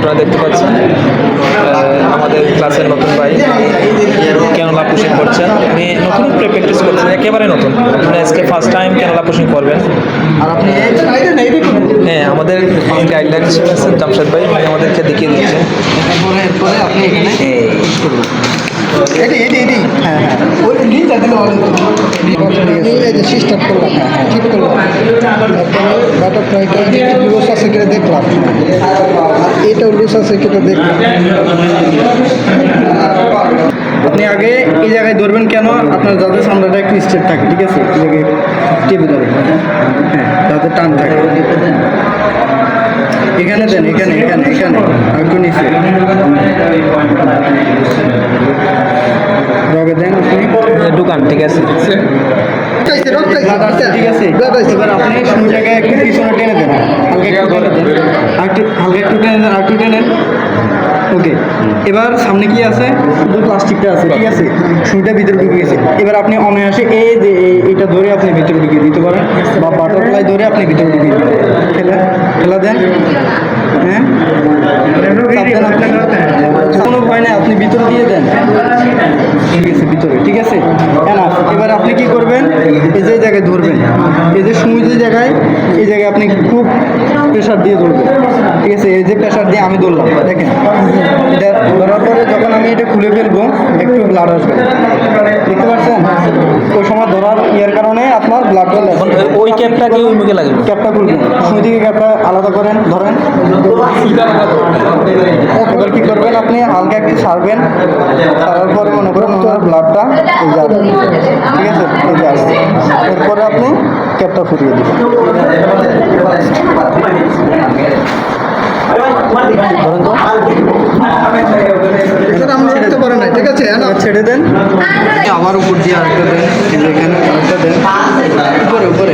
আপনারা দেখতে পাচ্ছেন আমাদের ক্লাসের নতুন ভাই ক্যানোলা পুশিং করছেন। উনি নতুন করে প্র্যাকটিস করছেন, একেবারে নতুন। উনি আজকে ফার্স্ট টাইম ক্যানোলা পুশিং করবেন। আর আপনি হ্যাঁ, আমাদের গাইডলাইন হিসেবে আছেন জামশেদ ভাই, উনি আমাদেরকে দেখিয়ে দিচ্ছেন। এরপরে আপনি এখানে এটি হ্যাঁ হ্যাঁ ওই নিচে দিলে এই যে সিস্টেম করলাম ঠিক করলাম, তারপরে বাটারফ্লাইটা লুজ আছে কিনা দেখলাম, এটাও লুজ আছে কিনা দেখলাম। আপনি আগে এই জায়গায় ধরবেন কেন, আপনার যাতে সামনেটা একটু স্টেপ থাকে, ঠিক আছে? এই জায়গায় টেপে ধরবেন, হ্যাঁ, যাতে টান থাকে। এখানে দেন, এখানে এখানে এখানে আর একটু নিচে রগে দেন আপনি দোকান, ঠিক আছে ঠিক আছে। এবার আপনি সুই জায়গায় একটু পিছনে টেনে দেন, হালকা একটু টেনে দেন, হালকা একটু টেনে দেন, আর একটু টেনেন। ওকে, এবার সামনে কি আছে? শুধু প্লাস্টিকটা আছে, ঠিক আছে? সুইটা ভিতরে ঢুকে গেছে। এবার আপনি অনায়াসে এই যে এটা ধরে আপনি ভিতরে ঢুকিয়ে দিতে পারেন, বা বাটারফ্লাই ধরে আপনি ভিতরে ঢুকিয়ে দিতে পারেন। খেলা দেন, হ্যাঁ, কোনো ভয় নাই, আপনি ভিতরে দিয়ে দেন, ঠিক আছে? ভিতরে, ঠিক আছে। এবার আপনি কি করবেন, এই যে জায়গায় ধরবেন, এই যে সুই যে জায়গায়, এই জায়গায় আপনি খুব প্রেশার দিয়ে ধরবেন, ঠিক আছে? এই যে প্রেশার দিয়ে আমি ধরলাম, দেখেন, এটা ধরার পরে যখন আমি এটা খুলে ফেলবো একটু ব্লাড আসবে, দেখতে পাচ্ছেন? ওই সময় ধরার ইয়ের কারণে আপনার ব্লাডটা লাগবে। ওই ক্যাপটাকে ওই মুখে লাগবে, ক্যাপটা খুলবেন, সুই থেকে ক্যাপটা আলাদা করেন, ধরেন। এবার কি করবেন, আপনি হালকা একটু ছাড়বেন, ছাড়ার পরে মনে করেন ওনার ব্লাডটা এই যাবে, ঠিক আছে? এই যে আসছে, এরপরে আপনি ক্যাপটা ফুটিয়ে দেবেন। ঠিক আছে, ছেড়ে দেন, আবার উপর দিয়ে আরেকটা দেন, এখানে আরেকটা দেন, উপরে উপরে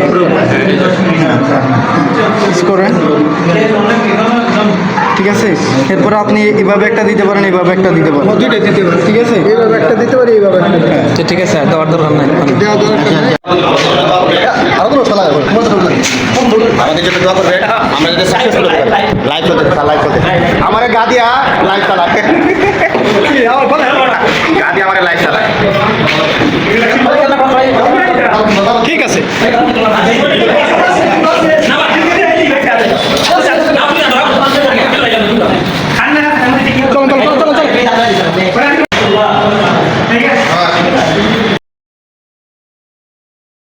করেন, ঠিক আছে? এরপরে আপনি এভাবে একটা দিতে পারেন, এভাবে একটা দিতে পারেন, দুইটাই দিতে পারেন, ঠিক আছে? এইভাবে একটা দিতে পারি, এইভাবে একটা দিতে পারি। ঠিক আছে, দেওয়ার দরকার নাই, দেওয়ার দরকার নাই। আমাদের জন্য দোয়া করবে, আমরা যদি সাকসেসফুল হতে পারি। লাইভ চলতে আমার গা দিয়া লাইভ চালায়, গা দিয়া আমার লাইভ চালায়, ঠিক আছে।